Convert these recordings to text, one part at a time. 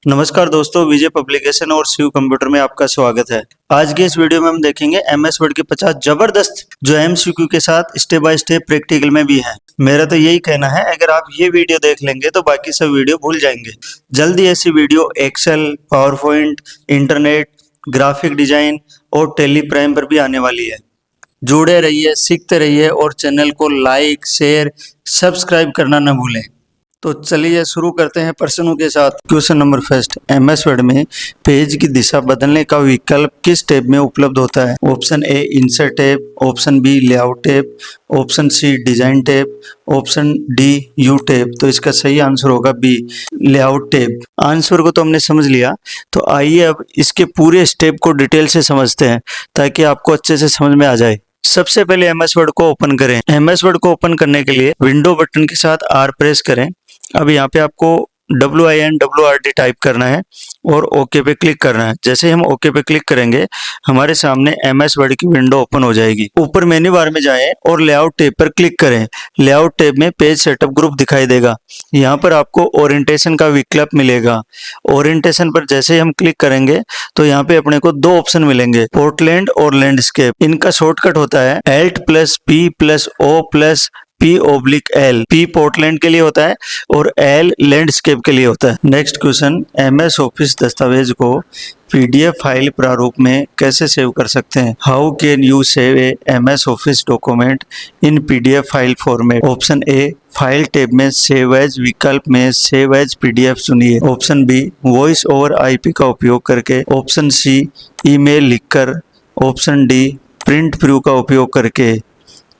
नमस्कार दोस्तों, विजय पब्लिकेशन और शिव कंप्यूटर में आपका स्वागत है। आज के इस वीडियो में हम देखेंगे एमएस वर्ड के 50 जबरदस्त जो एमसीक्यू के साथ स्टेप बाय स्टेप प्रैक्टिकल में भी हैं। मेरा तो यही कहना है, अगर आप ये वीडियो देख लेंगे तो बाकी सब वीडियो भूल जाएंगे। जल्दी ऐसी video Excel, PowerPoint, internet, graphic design और टेली प्राइम पर भी आने वाली है। जुड़े रहिए, सीखते रहिए और चैनल को लाइक, शेयर, सब्सक्राइब करना न भूलें। तो चलिए शुरू करते हैं प्रश्नों के साथ। Question number first, MS Word में पेज की दिशा बदलने का विकल्प किस टैब में उपलब्ध होता है? Option A insert tab, option B layout tab, option C design tab, option D view tab. तो इसका सही आंसर होगा बी लेआउट टैब। आंसर को तो हमने समझ लिया, तो आइए अब इसके पूरे स्टेप को डिटेल से समझते हैं ताकि आपको अच्छे से समझ में आ जाए। सबसे पहले एमएस वर्ड को ओपन करें। एमएस वर्ड को ओपन करने के लिए विंडो बटन के साथ आर प्रेस करें। अब यहाँ पे आपको WINWRD टाइप करना है और ओके पे क्लिक करना है। जैसे ही हम ओके पे क्लिक करेंगे हमारे सामने एमएस वर्ड की विंडो ओपन हो जाएगी। ऊपर मेन्यू बार में जाएं और लेआउट टैब पर क्लिक करें। लेआउट टैब में पेज सेटअप ग्रुप दिखाई देगा। यहाँ पर आपको ओरिएंटेशन का विकल्प मिलेगा। ओरिएंटेशन पर जैसे ही हम क्लिक करेंगे तो यहाँ पे अपने को दो ऑप्शन मिलेंगे, पोर्टलैंड और लैंडस्केप। इनका शॉर्टकट होता है Alt+P+O+P/L। P पोर्टलैंड के लिए होता है और L लैंडस्केप के लिए होता है। नेक्स्ट क्वेश्चन, एमएस ऑफिस दस्तावेज को PDF फाइल प्रारूप में कैसे सेव कर सकते हैं? How can you save a MS Office document in PDF file format? Option A file tab में सेव एज विकल्प में सेव एज PDF चुनिए। Option B voice over IP का उपयोग करके। ऑप्शन सी ईमेल लिखकर। ऑप्शन डी प्रिंट प्रू का उपयोग करके।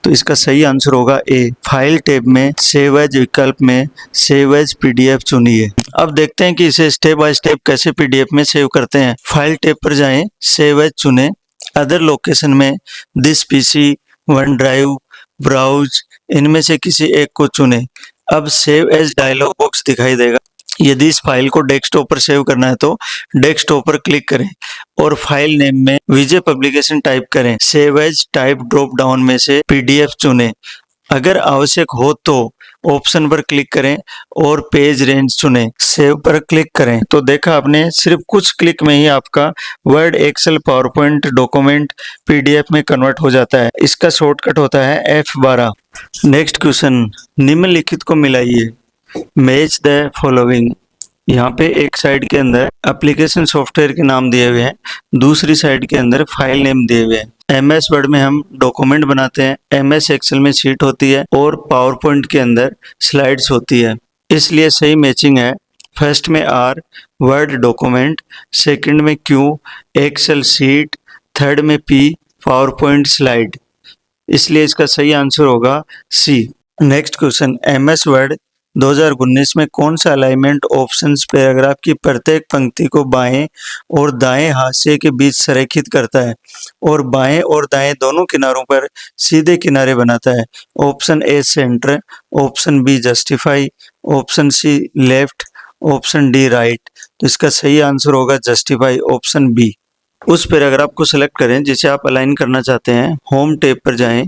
तो इसका सही आंसर होगा ए फाइल टैब में सेव एज विकल्प में सेव एज PDF चुनिए। अब देखते हैं कि इसे स्टेप बाय स्टेप कैसे PDF में सेव करते हैं। फाइल टैब पर जाएं, सेव एज चुनें, अदर लोकेशन में this PC, OneDrive, browse, इनमें से किसी एक को चुनें। अब सेव एज डायलॉग बॉक्स दिखाई देगा। यदि इस फाइल को डेस्कटॉप पर सेव करना है तो डेस्कटॉप पर क्लिक करें और फाइल नेम में विजय पब्लिकेशन टाइप करें। Save as type drop down में से PDF चुनें। अगर आवश्यक हो तो ऑप्शन पर क्लिक करें और पेज रेंज चुनें। सेव पर क्लिक करें। तो देखा आपने, सिर्फ कुछ क्लिक में ही आपका Word, Excel, PowerPoint document PDF में कन्वर्ट हो जाता है। इसका शॉर्टकट होता है F12। नेक्स्ट क्वेश्चन, निम्नलिखित को मिलाइए। Match the following. यहाँ पे एक साइड के अंदर एप्लीकेशन सॉफ्टवेयर के नाम दिए हुए हैं, दूसरी साइड के अंदर फाइल नेम दिए हुए हैं। एमएस वर्ड में हम डॉक्यूमेंट बनाते हैं, MS एक्सेल में शीट होती है और पावर पॉइंट के अंदर स्लाइड्स होती है, इसलिए सही मैचिंग है। फर्स्ट में R वर्ड डॉक्यूमेंट, सेकंड में Q एक्सेल शीट, थर्ड में P पावर पॉइंट स्लाइड, इसलिए इसका सही आंसर होगा C। Next question, MS word 2019 में कौन सा अलाइनमेंट ऑप्शंस पैराग्राफ की प्रत्येक पंक्ति को बाएं और दाएं हाशिए के बीच संरेखित करता है और बाएं और दाएं दोनों किनारों पर सीधे किनारे बनाता है? Option A centre, option B justify, option C left, option D right. तो इसका सही आंसर होगा जस्टिफाई, ऑप्शन बी। उस पैराग्राफ को सिलेक्ट करें जिसे आप अलाइन करना चाहते हैं। होम टैब पर जाएं।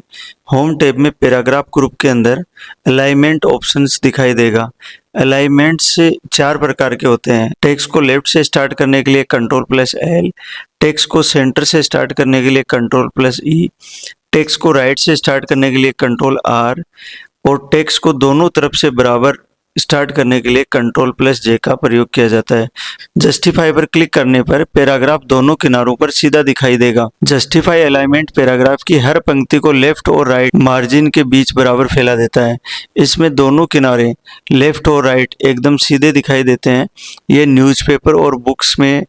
होम टैब में पैराग्राफ ग्रुप के अंदर अलाइनमेंट ऑप्शंस दिखाई देगा। अलाइनमेंट से 4 प्रकार के होते हैं। टेक्स्ट को लेफ्ट से स्टार्ट करने के लिए Ctrl+L, टेक्स्ट को सेंटर से स्टार्ट करने के लिए Ctrl+E, टेक्स्ट को राइट से स्टार्ट करने के लिए Ctrl+R और टेक्स्ट को दोनों तरफ से बराबर स्टार्ट करने के लिए Ctrl+J का प्रयोग किया जाता है। जस्टिफाई पर क्लिक करने पर पैराग्राफ दोनों किनारों पर सीधा दिखाई देगा। जस्टिफाई अलाइनमेंट पैराग्राफ की हर पंक्ति को लेफ्ट और राइट मार्जिन के बीच बराबर फैला देता है। इसमें दोनों किनारे लेफ्ट और राइट एकदम सीधे दिखाई देते हैं। ये न्यूज़पेपर और बुक्स में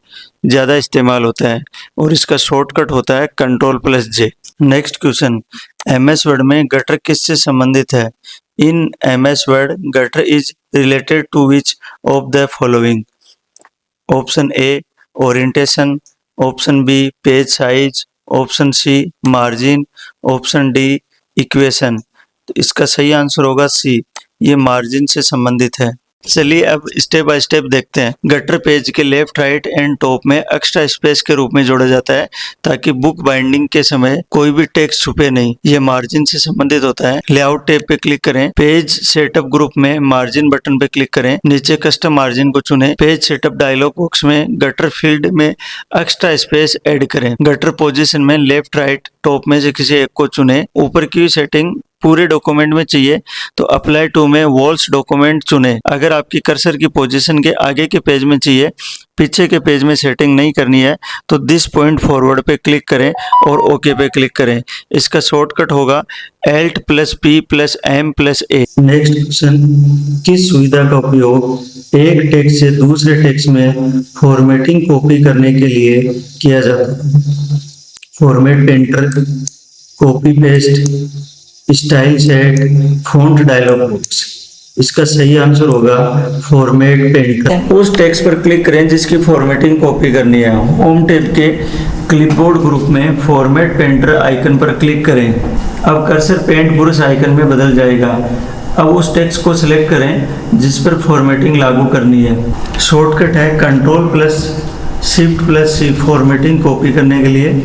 ज़्यादा इस्तेमाल होता है और इसका शॉर्टकट होता है Ctrl+J। Next question, MS Word में गटर किससे संबंधित है? In MS Word, gutter is related to which of the following? Option A orientation, option B page size, option C margin, option D equation। तो इसका सही answer होगा C, ये margin से संबंधित है। चलिए अब स्टेप बाय स्टेप देखते हैं। गटर पेज के लेफ्ट राइट एंड टॉप में एक्स्ट्रा स्पेस के रूप में जोड़ा जाता है ताकि बुक बाइंडिंग के समय कोई भी टेक्स्ट छुपे नहीं। ये मार्जिन से संबंधित होता है। लेआउट टैब पे क्लिक करें, पेज सेटअप ग्रुप में मार्जिन बटन पे क्लिक करें, नीचे कस्टम मार्जिन को चुनें, पेज सेटअप डायलॉग बॉक्स में गटर फील्ड में एक्स्ट्रा स्पेस ऐड करें। गटर पोजीशन में लेफ्ट राइट टॉप में से किसी एक को चुनें। ऊपर की सेटिंग पूरे डॉक्यूमेंट में चाहिए तो अप्लाई टू में वॉल्स डॉक्यूमेंट चुनें। अगर आपकी कर्सर की पोजीशन के आगे के पेज में चाहिए, पीछे के पेज में सेटिंग नहीं करनी है तो दिस पॉइंट फॉरवर्ड पे क्लिक करें और ओके पे क्लिक करें। इसका शॉर्टकट होगा Alt+P+M+A। नेक्स्ट क्वेश्चन, किस सुविधा का उपयोग एक टेक्स्ट से दूसरे टेक्स्ट में फॉर्मेटिंग कॉपी करने के लिए किया जाता है? Format painter, copy paste, style set, font dialog box. इसका सही आंसर होगा फॉर्मेट पेंटर। उस टेक्स्ट पर क्लिक करें जिसकी फॉर्मेटिंग कॉपी करनी है। होम टैब के क्लिपबोर्ड ग्रुप में फॉर्मेट पेंटर आइकन पर क्लिक करें। अब कर्सर पेंट ब्रश आइकन में बदल जाएगा। अब उस टेक्स्ट को सिलेक्ट करें जिस पर फॉर्मेटिंग लागू करनी है। शॉर्टकट है Ctrl+Shift+C फॉर्मेटिंग कॉपी करने के लिए,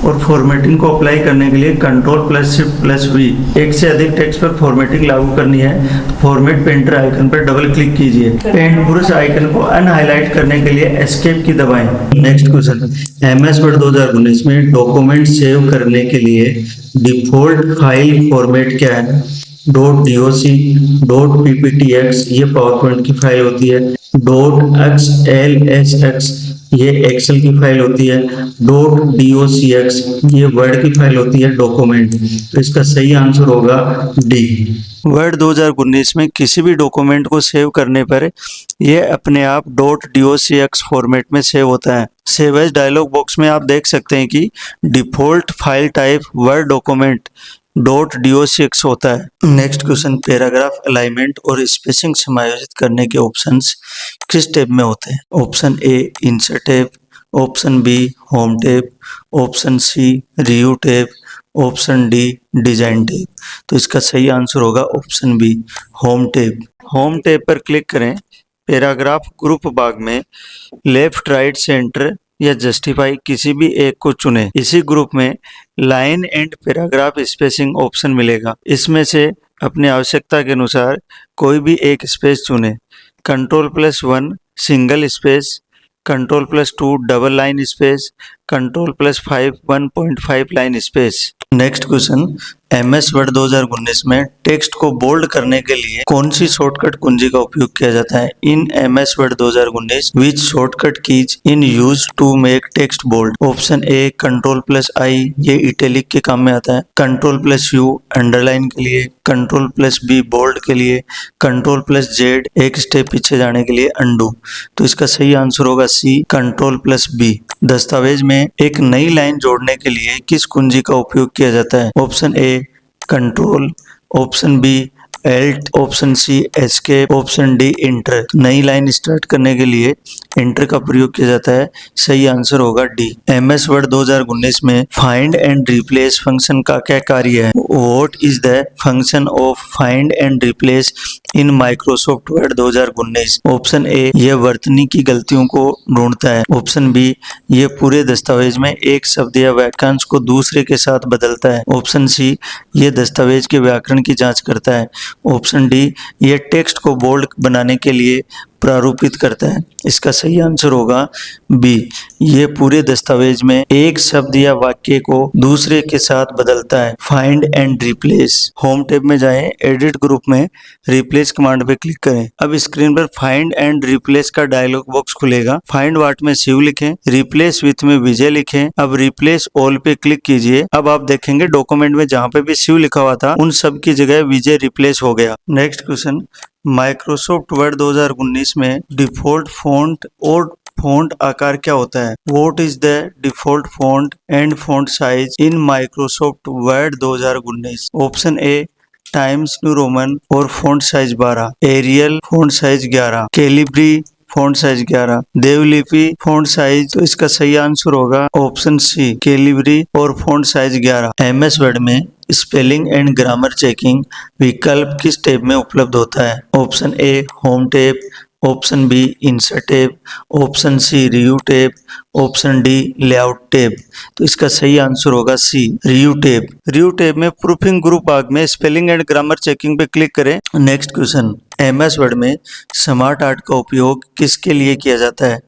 और फॉर्मेटिंग को अप्लाई करने के लिए Ctrl+Shift+V। एक से अधिक टेक्स्ट पर फॉर्मेटिंग लागू करनी है तो फॉर्मेट पेंटर आइकन पर डबल क्लिक कीजिए। पेंट ब्रश आइकन को अनहाइलाइट करने के लिए एस्केप की दबाएं। नेक्स्ट क्वेश्चन, MS वर्ड 2019 में डॉक्यूमेंट सेव करने के लिए डिफॉल्ट फाइल फॉर्मेट क्या है? .doc, .pptx ये पावर पॉइंट की फाइल होती है। .xlsx ये एक्सेल की फाइल होती है। .docx ये वर्ड की फाइल होती है डॉक्यूमेंट। तो इसका सही आंसर होगा डी। वर्ड 2019 में किसी भी डॉक्यूमेंट को सेव करने पर यह अपने आप .docx फॉर्मेट में सेव होता है। सेव एज डायलॉग बॉक्स में आप देख सकते हैं कि default file type Word document .docx होता है। नेक्स्ट क्वेश्चन, पैराग्राफ अलाइनमेंट और स्पेसिंग समायोजित करने के ऑप्शंस किस टैब में होते हैं? Option A insert tab, option B home tab, option C review tab, option D design tab. तो इसका सही आंसर होगा option B home tab. Home tab पर क्लिक करें, पैराग्राफ ग्रुप भाग में लेफ्ट राइट सेंटर या जस्टिफाई किसी भी एक को चुनें। इसी ग्रुप में line and paragraph spacing option मिलेगा। इसमें से अपनी आवश्यकता के अनुसार कोई भी एक स्पेस चुनें। Ctrl+1 single space, Ctrl+2 double line space, Ctrl+5 1.5 line space. Next question, MS Word 2019 में टेक्स्ट को बोल्ड करने के लिए कौन सी शॉर्टकट कुंजी का उपयोग किया जाता है? In MS Word 2019 which shortcut keys in use to make text bold? Option A Ctrl+I ये इटैलिक के काम में आता है, Ctrl+U अंडरलाइन के लिए, Ctrl+B बोल्ड के लिए, Ctrl+Z एक स्टेप पीछे जाने के लिए अंडू। तो इसका सही आंसर होगा सी Ctrl+B। दस्तावेज में एक नई लाइन जोड़ने के लिए किस कुंजी का उपयोग किया जाता है? Option A control, option B alt, option C escape, option D enter. नई लाइन स्टार्ट करने के लिए इंटर का प्रयोग किया जाता है। सही आंसर होगा डी। MS वर्ड 2019 में फाइंड एंड रिप्लेस फंक्शन का क्या कार्य है? What is the function of find and replace in Microsoft Word 2019? Option ए यह वर्तनी की गलतियों को ढूंढता है, ऑप्शन बी यह पूरे दस्तावेज में एक शब्द या वाक्यांश को दूसरे के साथ बदलता है, ऑप्शन सी यह दस्तावेज के व्याकरण की जांच करता है, ऑप्शन डी यह टेक्स्ट को बोल्ड बनाने के लिए प्रारूपित करता है। इसका सही आंसर होगा बी, ये पूरे दस्तावेज में एक शब्द या वाक्य को दूसरे के साथ बदलता है। Find and replace. Home tab में जाएं, एडिट ग्रुप में रिप्लेस कमांड पे क्लिक करें। अब स्क्रीन पर फाइंड एंड रिप्लेस का डायलॉग बॉक्स खुलेगा। फाइंड व्हाट में शिव लिखें, रिप्लेस विथ में विजय लिखें। अब रिप्लेस ऑल पे क्लिक कीजिए। अब आप देखेंगे डॉक्यूमेंट में जहाँ पे भी शिव लिखा हुआ था उन सब की जगह विजय रिप्लेस हो गया। नेक्स्ट क्वेश्चन, माइक्रोसॉफ्ट वर्ड 2019 में डिफॉल्ट फॉन्ट और फॉन्ट आकार क्या होता है? What is the default font and font size in Microsoft Word 2019? Option A Times New Roman और font size 12, Arial font size 11, Calibri font size 11, Devlipi font size, तो इसका सही आंसर होगा ऑप्शन सी कैलिबरी और फॉन्ट साइज 11। एमएस वर्ड में spelling and grammar checking विकल्प किस tab में उपलब्ध होता है? Option A home tab, option B insert tab, option C review tab, option D layout tab. तो इसका सही आंसर होगा C review tab. Review tab में प्रूफिंग ग्रुप भाग में स्पेलिंग एंड ग्रामर चेकिंग पे क्लिक करें। नेक्स्ट क्वेश्चन, एमएस वर्ड में स्मार्ट आर्ट का उपयोग किसके लिए किया जाता है?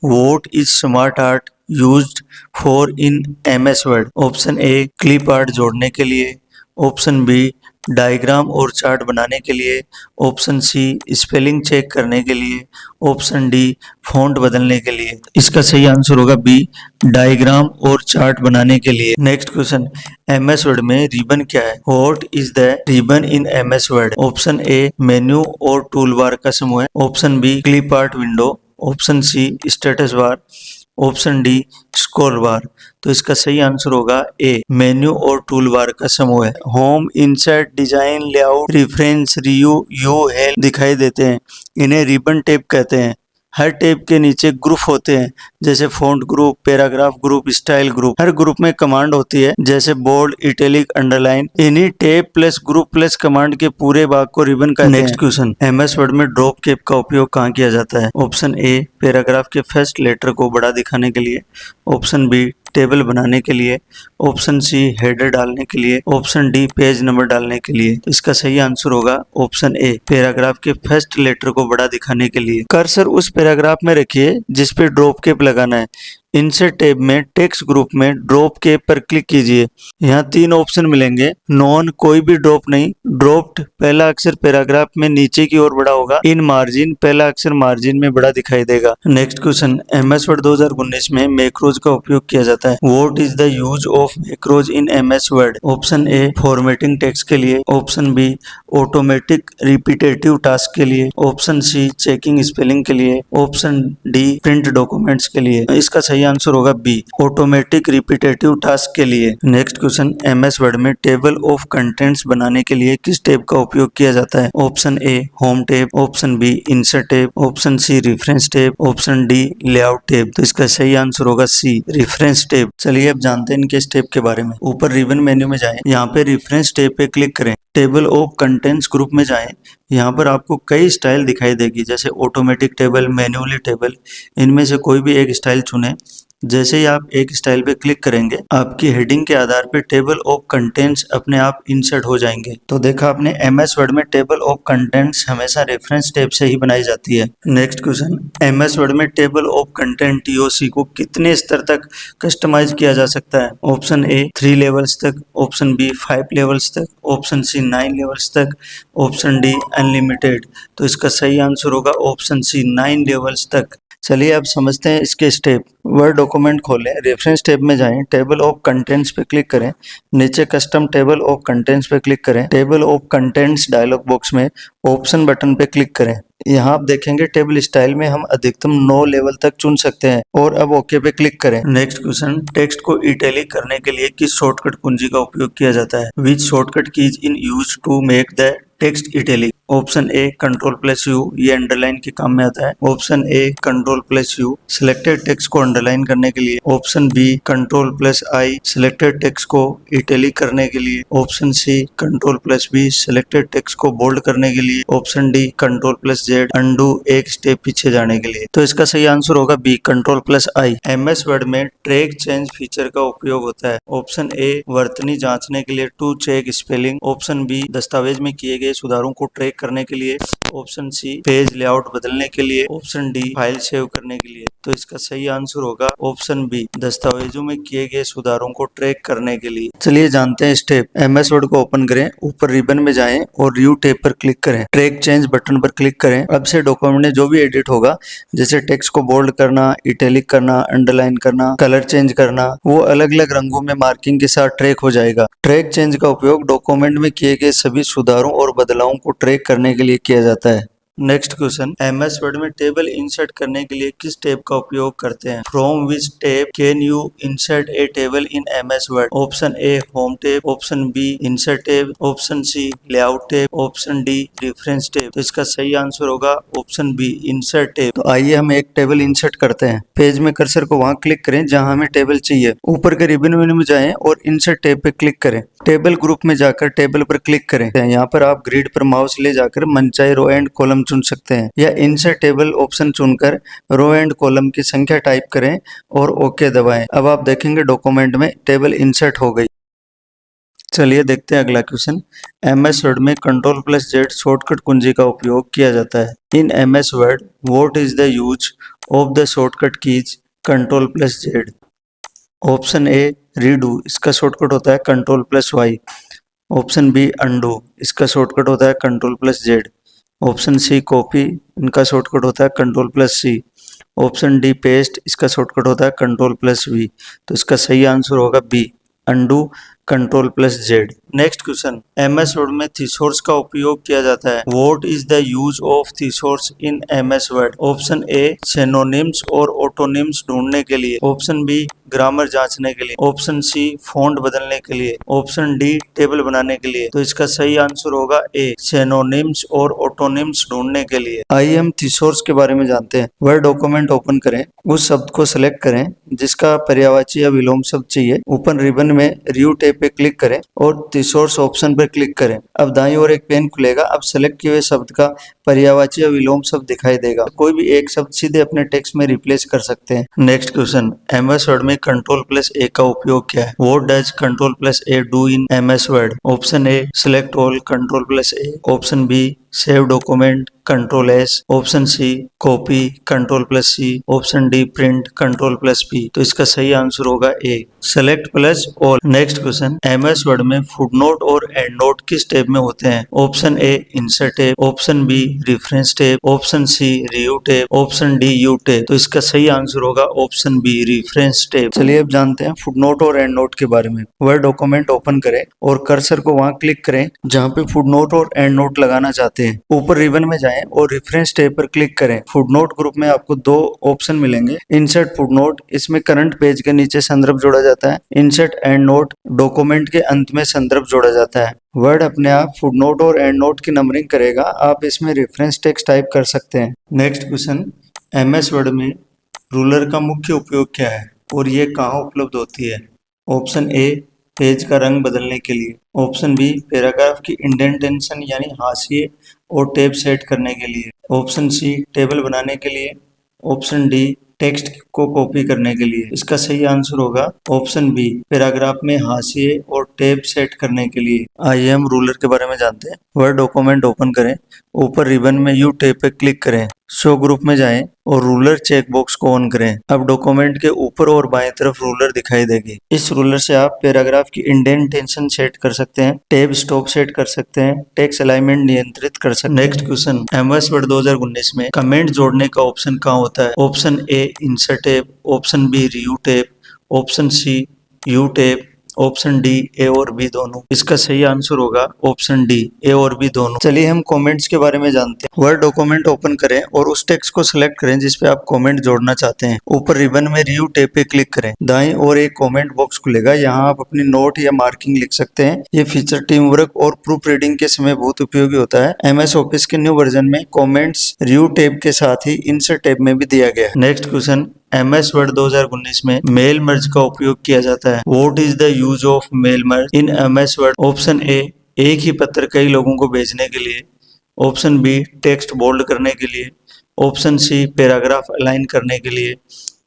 What is smart art used for in MS Word? Option A clip art जोड़ने के लिए, ऑप्शन बी डायग्राम और चार्ट बनाने के लिए, ऑप्शन सी स्पेलिंग चेक करने के लिए, ऑप्शन डी फॉन्ट बदलने के लिए। इसका सही आंसर होगा बी डायग्राम और चार्ट बनाने के लिए। नेक्स्ट क्वेश्चन, एमएस वर्ड में रिबन क्या है? What is the ribbon in MS Word? Option A menu और टूल बार का समूह है, option B clip art window, option C status bar, option D scroll bar. तो इसका सही आंसर होगा ए मेन्यू और टूल बार का समूह है। Home, insert, design, layout, reference, review, you, help दिखाई देते हैं, इन्हें रिबन टैब कहते हैं। हर टैब के नीचे ग्रुप होते हैं, जैसे font group, paragraph group, style group. हर ग्रुप में कमांड होती है, जैसे बोल्ड, इटैलिक, अंडरलाइन। इन्हीं tab plus group plus command के पूरे भाग को रिबन कहते हैं। नेक्स्ट क्वेश्चन, एमएस वर्ड में ड्रॉप कैप का उपयोग कहाँ किया जाता है? ऑप्शन ए पैराग्राफ के फर्स्ट लेटर को बड़ा दिखाने के लिए, ऑप्शन बी टेबल बनाने के लिए, ऑप्शन सी हेडर डालने के लिए, ऑप्शन डी पेज नंबर डालने के लिए। तो इसका सही आंसर होगा ऑप्शन ए पैराग्राफ के फर्स्ट लेटर को बड़ा दिखाने के लिए। कर्सर उस पैराग्राफ में रखिए जिस पे ड्रॉप कैप लगाना है। इंसर्ट टैब में टेक्स्ट ग्रुप में ड्रॉप कैप पर क्लिक कीजिए। यहाँ 3 ऑप्शन मिलेंगे, नॉन कोई भी ड्रॉप नहीं, ड्रॉप्ड पहला अक्षर पैराग्राफ में नीचे की ओर बड़ा होगा, इन मार्जिन पहला अक्षर मार्जिन में बड़ा दिखाई देगा। नेक्स्ट क्वेश्चन, एमएस वर्ड 2019 में मैक्रोज का उपयोग किया जाता है। What is the use of macros in MS Word? Option A formatting text के लिए, option B automatic repetitive task के लिए, ऑप्शन सी चेकिंग स्पेलिंग के लिए, ऑप्शन डी प्रिंट डॉक्यूमेंट्स के लिए। इसका सही आंसर होगा बी ऑटोमेटिक रिपीटेटिव टास्क के लिए। नेक्स्ट क्वेश्चन, एमएस वर्ड में टेबल ऑफ कंटेंट्स बनाने के लिए किस टैब का उपयोग किया जाता है? Option A home tab, option B insert tab, option C reference tab, option D layout tab. तो इसका सही आंसर होगा सी रेफरेंस टैब। चलिए अब जानते हैं इनके टैब के बारे में। ऊपर रिबन मेन्यू में जाएं, यहाँ पे रेफरेंस टैब पे क्लिक करें। टेबल ऑफ कंटेंट्स ग्रुप में जाएं, यहाँ पर आपको कई स्टाइल दिखाई देगी, जैसे ऑटोमेटिक टेबल, मैन्युअली टेबल। इनमें से कोई भी एक स्टाइल चुनें। जैसे ही आप एक स्टाइल पे क्लिक करेंगे, आपकी हेडिंग के आधार पे टेबल ऑफ कंटेंट्स अपने आप इंसर्ट हो जाएंगे। तो देखा आपने, एमएस वर्ड में टेबल ऑफ कंटेंट्स हमेशा रेफरेंस टैब से ही बनाई जाती है। नेक्स्ट क्वेश्चन, एमएस वर्ड में टेबल ऑफ कंटेंट टीओसी को कितने स्तर तक कस्टमाइज किया जा सकता है? ऑप्शन ए 3 लेवल्स तक, ऑप्शन बी 5 लेवल्स तक, ऑप्शन सी 9 लेवल्स तक, ऑप्शन डी अनलिमिटेड। तो इसका सही आंसर होगा ऑप्शन सी 9 लेवल्स तक। चलिए अब समझते हैं इसके स्टेप। वर्ड डॉक्यूमेंट खोलें, रेफरेंस टैब में जाएं, टेबल ऑफ कंटेंट्स पे क्लिक करें, नीचे कस्टम टेबल ऑफ कंटेंट्स पे क्लिक करें, table of contents dialog box में ऑप्शन बटन पे क्लिक करें। यहाँ आप देखेंगे टेबल स्टाइल में हम अधिकतम 9 लेवल तक चुन सकते हैं और अब ओके पे क्लिक करें। नेक्स्ट क्वेश्चन, टेक्स्ट को इटैलिक करने के लिए किस शॉर्टकट कुंजी का उपयोग किया जाता है? Which shortcut keys in use to make the text italic? Option A Ctrl+U, ये अंडरलाइन के काम में आता है। Option A Ctrl+U selected text को अंडरलाइन करने के लिए, option B Ctrl+I selected text को इटैलिक करने के लिए, option C Ctrl+V selected text को बोल्ड करने के लिए, ऑप्शन डी Ctrl+Z अंडू एक स्टेप पीछे जाने के लिए। तो इसका सही आंसर होगा बी Ctrl+I। एमएस वर्ड में ट्रैक चेंज फीचर का उपयोग होता है। ऑप्शन ए वर्तनी जांचने के लिए, to check spelling, option B दस्तावेज में किए गए सुधारों को ट्रैक करने के लिए, ऑप्शन सी पेज लेआउट बदलने के लिए, ऑप्शन डी फाइल सेव करने के लिए। तो इसका सही आंसर होगा ऑप्शन बी दस्तावेजों में किए गए सुधारों को ट्रैक करने के लिए। चलिए जानते हैं स्टेप। एमएस वर्ड को ओपन करें, ऊपर रिबन में जाएं और रिव्यू टैब पर क्लिक करें, ट्रैक चेंज बटन पर क्लिक करें। अब से डॉक्यूमेंट में जो भी एडिट होगा, जैसे टेक्स्ट को बोल्ड करना, इटैलिक करना, अंडरलाइन करना, कलर चेंज करना, वो अलग अलग रंगों में मार्किंग के साथ ट्रैक हो जाएगा। ट्रैक चेंज का उपयोग डॉक्यूमेंट में किए गए सभी सुधारों और बदलावों को ट्रैक करने के लिए किया जाता है। नेक्स्ट क्वेश्चन, एमएस वर्ड में टेबल इंसर्ट करने के लिए किस टैब का उपयोग करते हैं? From which tab can you insert a table in MS Word? Option A home tab, option B insert tab, option C layout tab, option D reference tab. तो इसका सही आंसर होगा ऑप्शन बी इंसर्ट टैब। तो आइए हम एक table insert करते हैं। पेज में कर्सर को वहां क्लिक करें जहां हमें टेबल चाहिए, ऊपर के रिबन मेन्यू में जाएं और इंसर्ट टैब पे क्लिक करें। टेबल ग्रुप में जाकर टेबल पर क्लिक करें। यहाँ पर आप ग्रिड पर माउस ले जाकर मनचाहे रो एंड कॉलम चुन सकते हैं, या इंसर्ट टेबल ऑप्शन चुनकर रो एंड कॉलम की संख्या टाइप करें और ओके दबाएं। अब आप देखेंगे डॉक्यूमेंट में टेबल इंसर्ट हो गई। चलिए देखते हैं अगला क्वेश्चन। एमएस वर्ड में Ctrl+Z शॉर्टकट कुंजी का उपयोग किया जाता है। In MS Word what is the use of the shortcut keys Ctrl+Z? Option A redo, इसका शॉर्टकट होता है Ctrl+Y। ऑप्शन बी अंडू, इसका शॉर्टकट होता है Ctrl+Z। ऑप्शन सी कॉपी, इनका शॉर्टकट होता है Ctrl+C। ऑप्शन डी पेस्ट, इसका शॉर्टकट होता है Ctrl+V। तो इसका सही आंसर होगा B undo Ctrl+Z। Next question, MS Word में थिसॉर्स का उपयोग किया जाता है। What is the use of thesaurus in MS Word? Option A synonyms और ऑटोनिम्स ढूंढने के लिए, ऑप्शन बी ग्रामर जांचने के लिए, ऑप्शन सी फॉन्ट बदलने के लिए, ऑप्शन डी टेबल बनाने के लिए। तो इसका सही आंसर होगा ए सिनोनिम्स और ऑटोनिम्स ढूंढने के लिए। आइए हम थिसॉर्स के बारे में जानते हैं। वर्ड डॉक्यूमेंट ओपन करें, उस शब्द को सिलेक्ट करें जिसका पर्यायवाची या विलोम शब्द चाहिए। ऊपर रिबन में रिव्यू टैब पे क्लिक करें और थिसॉर्स ऑप्शन पर क्लिक करें। अब दाईं ओर एक पेन खुलेगा। अब सेलेक्ट किए हुए शब्द का पर्यायवाची या विलोम शब्द दिखाई देगा। कोई भी एक शब्द सीधे अपने टेक्स्ट में रिप्लेस कर सकते हैं। नेक्स्ट क्वेश्चन, एमएस वर्ड में Ctrl+A का उपयोग क्या है? What does Ctrl+A do in MS Word? Option A select all Ctrl+A, option B save document Ctrl+S, option C copy Ctrl+C, option D print Ctrl+P। तो इसका सही आंसर होगा A select plus all. Next question, MS Word में footnote और endnote किस tab में होते हैं? Option A insert tab, option B reference tab, option C review tab, option D view tab. तो इसका सही आंसर होगा ऑप्शन बी रेफरेंस टैब। चलिए अब जानते हैं फुटनोट और एंडनोट के बारे में। वर्ड डॉक्यूमेंट ओपन करें और कर्सर को वहां क्लिक करें जहां पे फुटनोट और एंडनोट लगाना चाहते हैं। ऊपर रिबन में जाएं और रेफरेंस टैब पर क्लिक करें। फुटनोट ग्रुप में आपको दो ऑप्शन मिलेंगे। इंसर्ट फुटनोट, इसमें करंट पेज के नीचे संदर्भ जोड़ा जाता है। इंसर्ट एंडनोट, डॉक्यूमेंट के अंत में संदर्भ जोड़ा जाता है। वर्ड अपने आप फुटनोट और एंडनोट की नंबरिंग करेगा। आप इसमें रेफरेंस टेक्स्ट टाइप कर सकते हैं। नेक्स्ट क्वेश्चन, एमएस वर्ड में रूलर का मुख्य उपयोग क्या है और ये कहाँ उपलब्ध होती है? ऑप्शन ए पेज का रंग बदलने के लिए, ऑप्शन बी पैराग्राफ की इंडेंटेशन यानी हाशिए और टैब सेट करने के लिए, ऑप्शन सी टेबल बनाने के लिए, ऑप्शन डी टेक्स्ट को कॉपी करने के लिए। इसका सही आंसर होगा ऑप्शन बी पैराग्राफ में हाशिए और टैब सेट करने के लिए। आइए हम रूलर के बारे में जानते हैं। वर्ड डॉक्यूमेंट ओपन करें, ऊपर रिबन में यू टैब पे क्लिक करें, शो ग्रुप में जाएं और रूलर चेक बॉक्स को ऑन करें। अब डॉक्यूमेंट के ऊपर और बाएं तरफ रूलर दिखाई देगी। इस रूलर से आप पैराग्राफ की इंडेंटेशन सेट कर सकते हैं, टैब स्टॉप सेट कर सकते हैं, टेक्स्ट अलाइनमेंट नियंत्रित कर सकते हैं। नेक्स्ट क्वेश्चन, एमएस वर्ड 2019 में कमेंट जोड़ने का ऑप्शन कहाँ होता है? Option A insert tab, option B review tab, option C view tab, option D A और बी दोनों। इसका सही आंसर होगा ऑप्शन डी ए और बी दोनों। चलिए हम कमेंट्स के बारे में जानते हैं। वर्ड डॉक्यूमेंट ओपन करें और उस टेक्स्ट को सिलेक्ट करें जिस पे आप कमेंट जोड़ना चाहते हैं। ऊपर रिबन में रिव्यू टैब पे क्लिक करें, दाएं और एक कमेंट बॉक्स खुलेगा। यहाँ आप अपनी नोट या मार्किंग लिख सकते हैं। ये फीचर टीम वर्क और प्रूफ रीडिंग के समय बहुत उपयोगी होता है। एमएस ऑफिस के न्यू वर्जन में कमेंट्स रिव्यू टैब के साथ ही इंसर्ट टैब में भी दिया गया है। नेक्स्ट क्वेश्चन, एमएस वर्ड 2019 में मेल मर्ज का उपयोग किया जाता है। What is the use of mail merge in MS Word? Option A एक ही पत्र कई लोगों को भेजने के लिए, ऑप्शन बी टेक्स्ट बोल्ड करने के लिए, ऑप्शन सी पैराग्राफ अलाइन करने के लिए,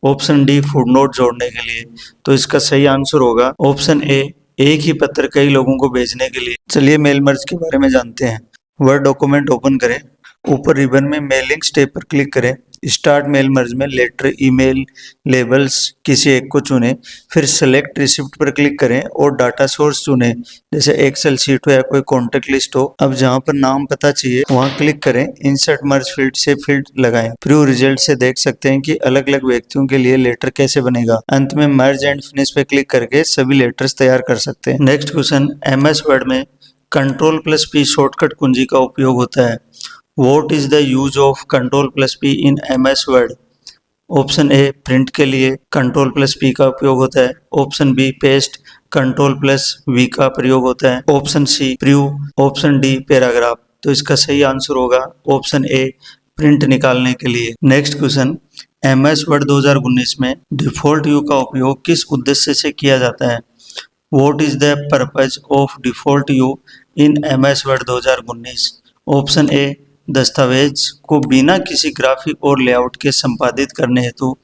ऑप्शन डी फुटनोट जोड़ने के लिए। तो इसका सही आंसर होगा ऑप्शन ए एक ही पत्र कई लोगों को भेजने के लिए। चलिए मेल मर्ज के बारे में जानते हैं। वर्ड डॉक्यूमेंट ओपन करें, ऊपर रिबन में मेलिंग्स टैब पर क्लिक करें, स्टार्ट मेल मर्ज में लेटर, ईमेल, लेबल्स किसी एक को चुनें, फिर सेलेक्ट रिसिप्ट पर क्लिक करें और डाटा सोर्स चुनें, जैसे एक्सेल शीट हो या कोई कॉन्टेक्ट लिस्ट हो। अब जहां पर नाम पता चाहिए वहां क्लिक करें, इंसर्ट मर्ज फील्ड से फील्ड लगाएं। प्रीव्यू रिजल्ट से देख सकते हैं कि अलग अलग व्यक्तियों के लिए लेटर कैसे बनेगा। अंत में मर्ज एंड फिनिश पे क्लिक करके सभी लेटर्स तैयार कर सकते हैं। नेक्स्ट क्वेश्चन, एमएस वर्ड में Ctrl+P शॉर्टकट कुंजी का उपयोग होता है। What is the use of control plus P in MS Word? Option A print के लिए कंट्रोल प्लस पी का उपयोग होता है। Option B paste control plus V का प्रयोग होता है। Option C preview. Option D paragraph. तो इसका सही आंसर होगा ऑप्शन ए प्रिंट निकालने के लिए। नेक्स्ट क्वेश्चन, MS वर्ड 2019 में डिफॉल्ट यू का उपयोग किस उद्देश्य से किया जाता है? What is the purpose of default you in MS Word 2019? Option ए दस्तावेज को बिना किसी ग्राफिक और लेआउट के संपादित करने हेतु।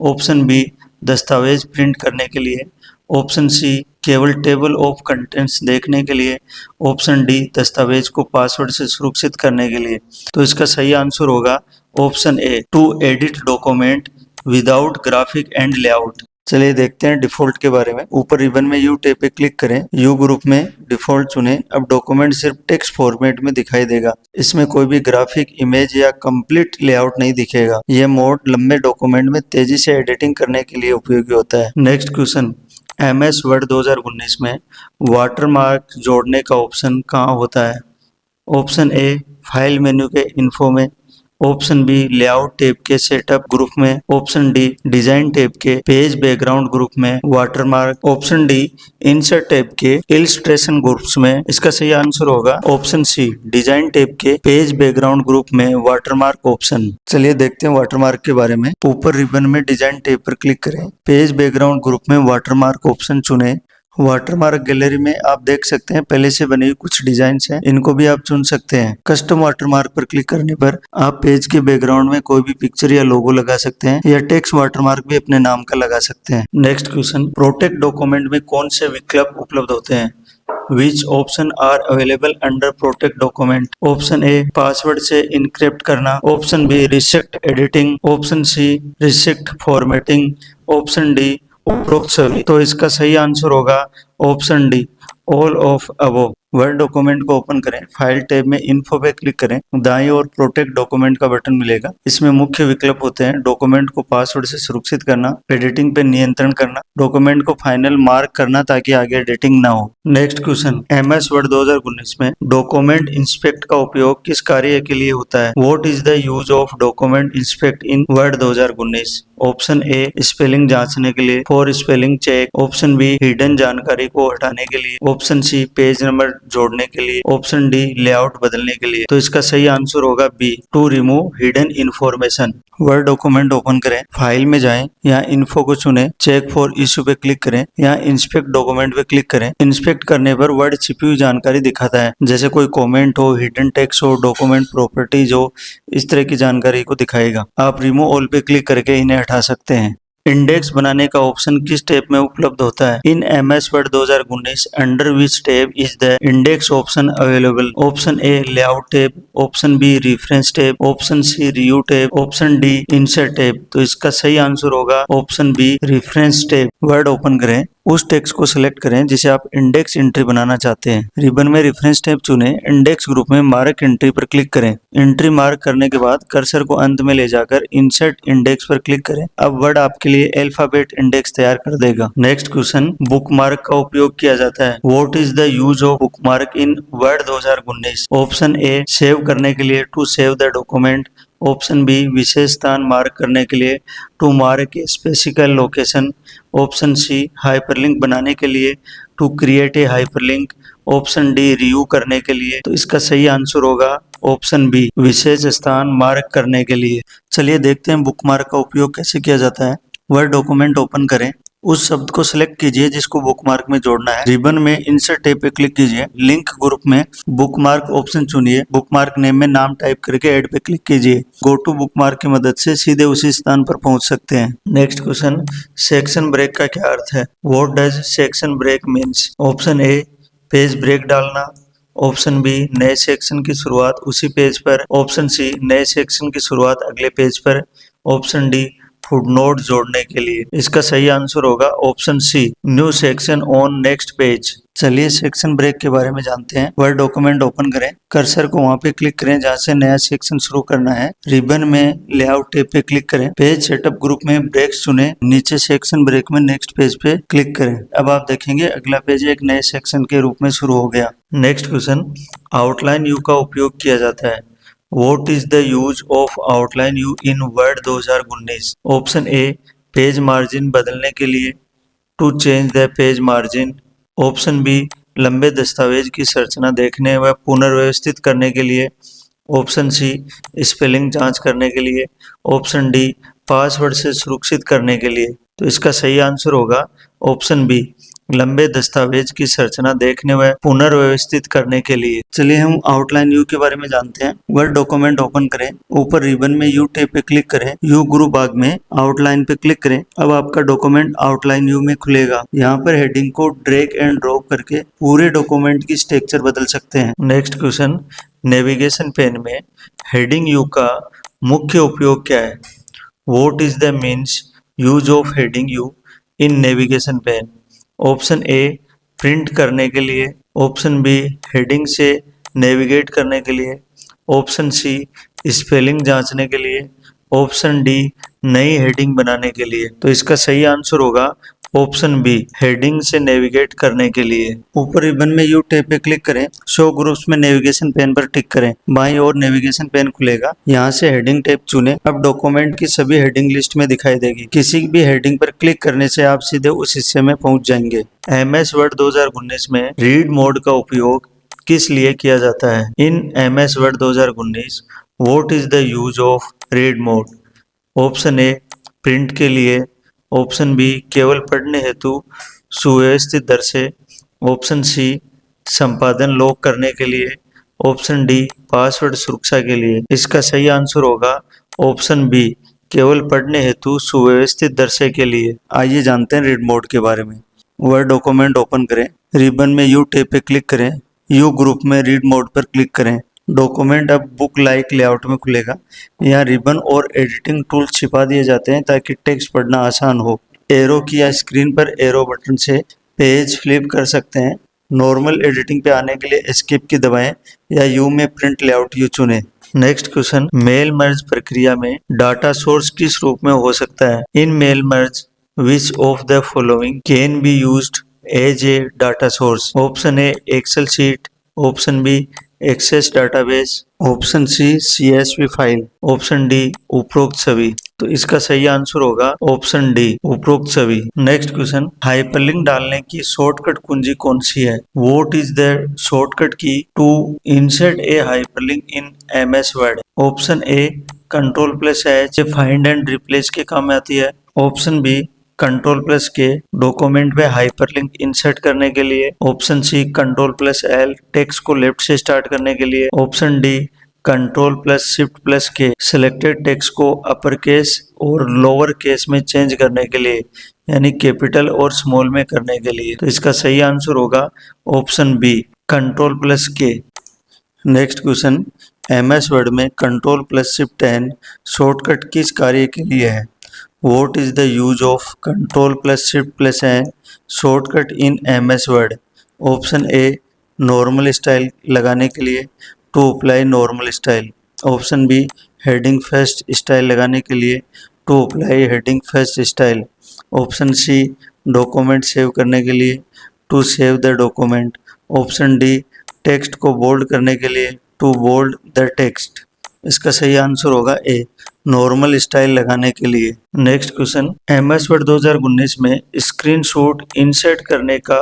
ऑप्शन बी दस्तावेज प्रिंट करने के लिए। ऑप्शन सी केवल टेबल ऑफ कंटेंट्स देखने के लिए। ऑप्शन डी दस्तावेज को पासवर्ड से सुरक्षित करने के लिए। तो इसका सही आंसर होगा option A to edit document without graphic and layout. चलिए देखते हैं डिफॉल्ट के बारे में। ऊपर रिबन में यू टैब पे क्लिक करें, यू ग्रुप में डिफॉल्ट चुनें। अब डॉक्यूमेंट सिर्फ टेक्स्ट फॉर्मेट में दिखाई देगा। इसमें कोई भी ग्राफिक, इमेज या कंप्लीट लेआउट नहीं दिखेगा। यह मोड लंबे डॉक्यूमेंट में तेजी से एडिटिंग करने के लिए उपयोगी होता है। नेक्स्ट क्वेश्चन, MS वर्ड 2019 में वाटरमार्क जोड़ने का ऑप्शन कहाँ होता है? ऑप्शन ए फाइल मेन्यू के इन्फो में। ऑप्शन बी लेआउट टैब के सेटअप ग्रुप में। ऑप्शन डी डिजाइन टैब के पेज बैकग्राउंड ग्रुप में watermark. Option D insert tab के इलस्ट्रेशन ग्रुप्स में। इसका सही आंसर होगा ऑप्शन सी डिजाइन टैब के पेज बैकग्राउंड ग्रुप में वाटरमार्क ऑप्शन। चलिए देखते हैं वाटरमार्क के बारे में। ऊपर रिबन में डिजाइन टैब पर क्लिक करें, पेज बैकग्राउंड ग्रुप में वाटरमार्क ऑप्शन चुनें। वाटरमार्क गैलरी में आप देख सकते हैं पहले से बनी हुई कुछ डिजाइन्स हैं, इनको भी आप चुन सकते हैं। कस्टम वाटरमार्क पर क्लिक करने पर आप पेज के बैकग्राउंड में कोई भी पिक्चर या लोगो लगा सकते हैं या टेक्स्ट वाटरमार्क भी अपने नाम का लगा सकते हैं। नेक्स्ट क्वेश्चन, प्रोटेक्ट डॉक्यूमेंट में कौन से विकल्प उपलब्ध होते हैं? Which option are available under protect document? Option A password से इनक्रिप्ट करना। Option B restrict editing. Option C restrict formatting. Option D उपरोक्त सभी। तो इसका सही आंसर होगा option D all of above. Word document को ओपन करें, फाइल टैब में इन्फो पे क्लिक करें, दाईं ओर प्रोटेक्ट डॉक्यूमेंट का बटन मिलेगा। इसमें मुख्य विकल्प होते हैं डॉक्यूमेंट को पासवर्ड से सुरक्षित करना, एडिटिंग पे नियंत्रण करना, डॉक्यूमेंट को फाइनल मार्क करना ताकि आगे एडिटिंग ना हो। नेक्स्ट क्वेश्चन, MS वर्ड 2019 में डॉक्यूमेंट इंस्पेक्ट का उपयोग किस कार्य के लिए होता है? What is the use of document inspect in Word 2019? Option A spelling जांचने के लिए, for spelling check. Option B hidden जानकारी को हटाने के लिए। ऑप्शन सी पेज नंबर जोड़ने के लिए। ऑप्शन डी लेआउट बदलने के लिए। तो इसका सही आंसर होगा B to remove hidden information. Word document open करें, फाइल में जाएं, यहाँ इन्फो को चुनें, चेक फॉर इश्यू पे क्लिक करें, यहाँ इंस्पेक्ट डॉक्यूमेंट पे क्लिक करें। इंस्पेक्ट करने पर वर्ड छिपी हुई जानकारी दिखाता है, जैसे कोई कमेंट हो, हिडन टेक्स्ट हो, डॉक्यूमेंट प्रॉपर्टीज हो, इस तरह की जानकारी को दिखाएगा। आप रिमूव ऑल पे क्लिक करके इन्हें हटा सकते हैं। इंडेक्स बनाने का ऑप्शन किस टैब में उपलब्ध होता है? In MS Word 2019 under which tab is the index option available? Option A layout tab. Option B reference tab. Option C review tab. Option D insert tab. तो इसका सही आंसर होगा option B reference tab. Word open करें, उस text को select करें जिसे आप इंडेक्स एंट्री बनाना चाहते हैं। रिबन में रेफरेंस टैब चुनें, इंडेक्स ग्रुप में मार्क एंट्री पर क्लिक करें। एंट्री मार्क करने के बाद कर्सर को अंत में ले जाकर इंसर्ट इंडेक्स पर क्लिक करें। अब वर्ड आपके लिए अल्फाबेट इंडेक्स तैयार कर देगा। नेक्स्ट क्वेश्चन, बुकमार्क का उपयोग किया जाता है। What is the use of bookmark in Word 2019? Option A save करने के लिए, to save the document. Option B विशेष स्थान मार्क करने के लिए, to mark a specific location. Option C hyperlink बनाने के लिए, to create a hyperlink. Option D review करने के लिए। तो इसका सही आंसर होगा ऑप्शन बी विशेष स्थान मार्क करने के लिए। चलिए देखते हैं बुकमार्क का उपयोग कैसे किया जाता है। वर्ड डॉक्यूमेंट ओपन करें, उस शब्द को सिलेक्ट कीजिए जिसको बुकमार्क में जोड़ना है। रिबन में इंसर्ट टैब पे क्लिक कीजिए, लिंक ग्रुप में बुकमार्क ऑप्शन चुनिए, बुकमार्क नेम में नाम टाइप करके ऐड पे क्लिक कीजिए। गो टू बुकमार्क की मदद से सीधे उसी स्थान पर पहुंच सकते हैं। नेक्स्ट क्वेश्चन, सेक्शन ब्रेक का क्या अर्थ है? What does section break means? Option A page break डालना। ऑप्शन बी नए सेक्शन की शुरुआत उसी पेज पर। ऑप्शन सी नए सेक्शन की शुरुआत अगले पेज पर। ऑप्शन डी फुटनोट जोड़ने के लिए। इसका सही आंसर होगा option C new section on next page. चलिए सेक्शन ब्रेक के बारे में जानते हैं। वर्ड डॉक्यूमेंट ओपन करें, कर्सर को वहां पे क्लिक करें जहां से नया सेक्शन शुरू करना है। रिबन में लेआउट टैब पे क्लिक करें, पेज सेटअप ग्रुप में ब्रेक्स चुनें, नीचे सेक्शन ब्रेक में नेक्स्ट पेज पे क्लिक करें। अब आप देखेंगे अगला पेज एक नए सेक्शन के रूप में शुरू हो गया। नेक्स्ट क्वेश्चन, आउटलाइन व्यू का उपयोग किया जाता है। What is the use of outline view in Word 2019? Option A page margin बदलने के लिए, to change the page margin. Option B लंबे दस्तावेज की संरचना देखने व पुनर्व्यवस्थित करने के लिए। ऑप्शन सी स्पेलिंग जांच करने के लिए। ऑप्शन डी पासवर्ड से सुरक्षित करने के लिए। तो इसका सही आंसर होगा ऑप्शन बी लंबे दस्तावेज की संरचना देखने व पुनर्व्यवस्थित करने के लिए। चलिए हम आउटलाइन व्यू के बारे में जानते हैं। वर्ड डॉक्यूमेंट ओपन करें, ऊपर रिबन में यू टैब पे क्लिक करें, यू ग्रुप भाग में आउटलाइन पे क्लिक करें। अब आपका डॉक्यूमेंट आउटलाइन व्यू में खुलेगा। यहाँ पर हेडिंग को ड्रैग एंड ड्रॉप करके पूरे डॉक्यूमेंट की स्ट्रक्चर बदल सकते हैं। नेक्स्ट क्वेश्चन, नेविगेशन पेन में हेडिंग यू का मुख्य उपयोग क्या है? What is the means use of heading view in navigation pane? Option A print करने के लिए। ऑप्शन बी हेडिंग से नेविगेट करने के लिए। ऑप्शन सी स्पेलिंग जांचने के लिए। ऑप्शन डी नई हेडिंग बनाने के लिए। तो इसका सही आंसर होगा ऑप्शन बी हेडिंग से नेविगेट करने के लिए। ऊपर रिबन में यू टैब पे क्लिक करें, शो ग्रुप्स में नेविगेशन पेन पर टिक करें, बाईं ओर नेविगेशन पेन खुलेगा। यहाँ से हेडिंग टैब चुनें। अब डॉक्यूमेंट की सभी हेडिंग लिस्ट में दिखाई देगी। किसी भी हेडिंग पर क्लिक करने से आप सीधे उस हिस्से में पहुंच जाएंगे। MS वर्ड 2019 में रीड मोड का उपयोग किस लिए किया जाता है? In MS Word 2019 what is the use of read mode? Option A print के लिए। ऑप्शन बी केवल पढ़ने हेतु सुव्यवस्थित दर से। ऑप्शन सी संपादन लॉक करने के लिए। ऑप्शन डी पासवर्ड सुरक्षा के लिए। इसका सही आंसर होगा ऑप्शन बी केवल पढ़ने हेतु सुव्यवस्थित दृश्य के लिए। आइए जानते हैं रीड मोड के बारे में। वर्ड डॉक्यूमेंट ओपन करें, रिबन में यू टैब पे क्लिक करें, यू ग्रुप में रीड मोड पर क्लिक करें। डॉक्यूमेंट अब बुक लाइक लेआउट में खुलेगा। यहाँ रिबन और एडिटिंग टूल्स छिपा दिए जाते हैं ताकि टेक्स्ट पढ़ना आसान हो। एरो की या स्क्रीन पर एरो बटन से पेज फ्लिप कर सकते हैं। नॉर्मल एडिटिंग पे आने के लिए एस्केप की दबाएं या यू में प्रिंट लेआउट यू चुनें। नेक्स्ट क्वेश्चन, मेल मर्ज प्रक्रिया में डाटा सोर्स किस रूप में हो सकता है? In mail merge which of the following can be used as a data source? Option A Excel sheet. Option B access database. Option C CSV file. Option D उपरोक्त छवि। तो इसका सही आंसर होगा ऑप्शन डी उपरोक्त छवि। Next question, hyperlink डालने की shortcut कुंजी कौन सी है? What is the shortcut key to insert a hyperlink in MS Word? Option A Ctrl+H find and replace के काम में आती है। ऑप्शन बी Ctrl+K डॉक्यूमेंट में हाइपरलिंक इंसर्ट करने के लिए। ऑप्शन सी Ctrl+L टेक्स्ट को लेफ्ट से स्टार्ट करने के लिए। Option D Ctrl+Shift+K selected text को अपर केस और लोअर केस में चेंज करने के लिए, यानी कैपिटल और स्मॉल में करने के लिए। तो इसका सही आंसर होगा option B Ctrl+K। Next question, MS Word में Ctrl+Shift+N शॉर्टकट किस कार्य के लिए है? What is the use of Ctrl+Shift+N shortcut in MS Word? Option A normal style लगाने के लिए, to apply normal style. Option B heading first style लगाने के लिए, to apply heading first style. Option C document save करने के लिए, to save the document. Option D text को बोल्ड करने के लिए, टू बोल्ड द टेक्स्ट। इसका सही आंसर होगा ए नॉर्मल स्टाइल लगाने के लिए। नेक्स्ट क्वेश्चन, MS वर्ड 2019 में स्क्रीनशॉट इंसर्ट करने का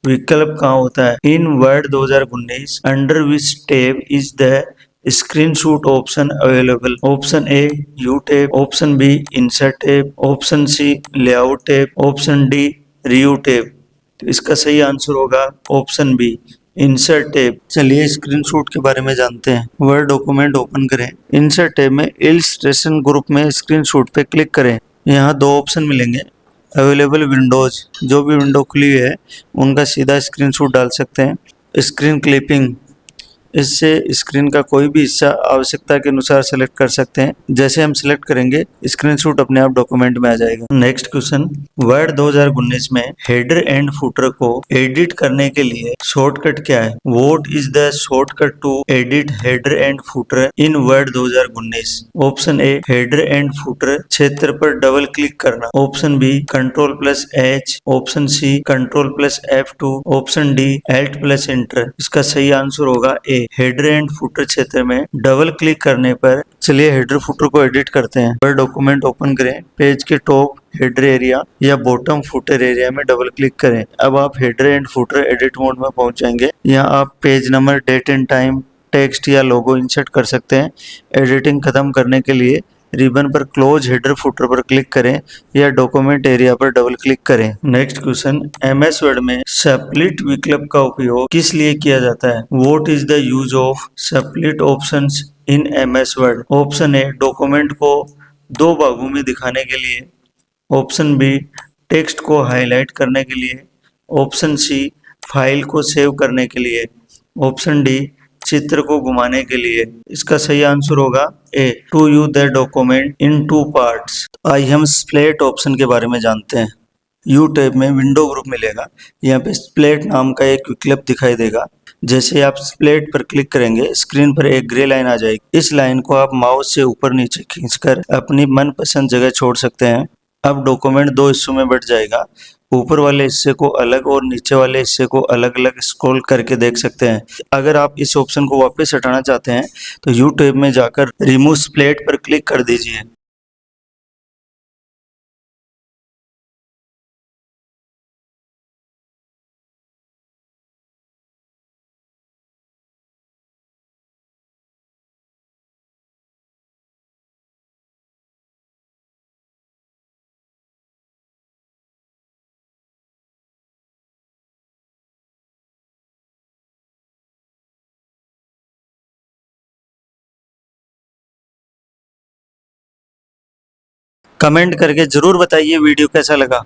विकल्प कहाँ होता है? In Word 2019 under which tab is the screenshot option available? Option A view tab. Option B insert tab. Option C layout tab. Option D review tab. तो इसका सही आंसर होगा ऑप्शन बी इंसर्ट टैब। चलिए screenshot के बारे में जानते हैं। वर्ड डॉक्यूमेंट ओपन करें, इंसर्ट टैब में इलस्ट्रेशन ग्रुप में स्क्रीनशॉट पे क्लिक करें। यहाँ दो ऑप्शन मिलेंगे, अवेलेबल विंडोज, जो भी विंडो खुली हुई है उनका सीधा स्क्रीनशॉट डाल सकते हैं। स्क्रीन क्लिपिंग, इससे स्क्रीन का कोई भी हिस्सा आवश्यकता के अनुसार सेलेक्ट कर सकते हैं। जैसे हम सेलेक्ट करेंगे स्क्रीनशॉट अपने आप डॉक्यूमेंट में आ जाएगा। नेक्स्ट क्वेश्चन, वर्ड 2019 में हेडर एंड फुटर को एडिट करने के लिए शॉर्टकट क्या है? What is the shortcut to edit header and footer in Word 2019? Option A header and footer क्षेत्र पर डबल क्लिक करना। Option B Ctrl+H। Option C Ctrl+F2। Option D Alt+Enter। इसका सही आंसर होगा ए हेडर एंड फुटर क्षेत्र में double click करने पर चलिए हेडर फुटर को एडिट करते हैं। वर्ड डॉक्यूमेंट ओपन करें, पेज के टॉप हेडर एरिया या बॉटम फुटर एरिया में डबल क्लिक करें। अब आप header and footer edit mode में पहुंच जाएंगे। यहाँ आप page number, date and time, text या लोगो इंसर्ट कर सकते हैं। एडिटिंग खत्म करने के लिए रिबन पर क्लोज हेडर फुटर पर क्लिक करें या डॉक्यूमेंट एरिया पर डबल क्लिक करें। नेक्स्ट क्वेश्चन, एमएस वर्ड में स्प्लिट विकल्प का उपयोग किस लिए किया जाता है? What is the use of split options in MS Word? Option A, document को दो भागों में दिखाने के लिए। ऑप्शन बी, टेक्स्ट को हाईलाइट करने के लिए। ऑप्शन सी, फाइल को सेव करने के लिए। ऑप्शन डी, चित्र को घुमाने के लिए। इसका सही आंसर होगा A, to view the document in two parts. आइए हम स्प्लिट ऑप्शन के बारे में जानते हैं। यू टैब में विंडो ग्रुप मिलेगा। यहाँ पे स्प्लिट नाम का एक विकल्प दिखाई देगा। जैसे आप स्प्लिट पर क्लिक करेंगे, स्क्रीन पर एक ग्रे लाइन आ जाएगी। इस लाइन को आप माउस से ऊपर नीचे खींचकर अपनी मनपसंद जगह छोड़ सकते हैं। अब डॉक्यूमेंट दो हिस्सों में बंट जाएगा। ऊपर वाले हिस्से को अलग और नीचे वाले हिस्से को अलग अलग स्क्रॉल करके देख सकते हैं। अगर आप इस ऑप्शन को वापस हटाना चाहते हैं तो यू टैब में जाकर रिमूव स्प्लिट पर क्लिक कर दीजिए। कमेंट करके जरूर बताइए वीडियो कैसा लगा।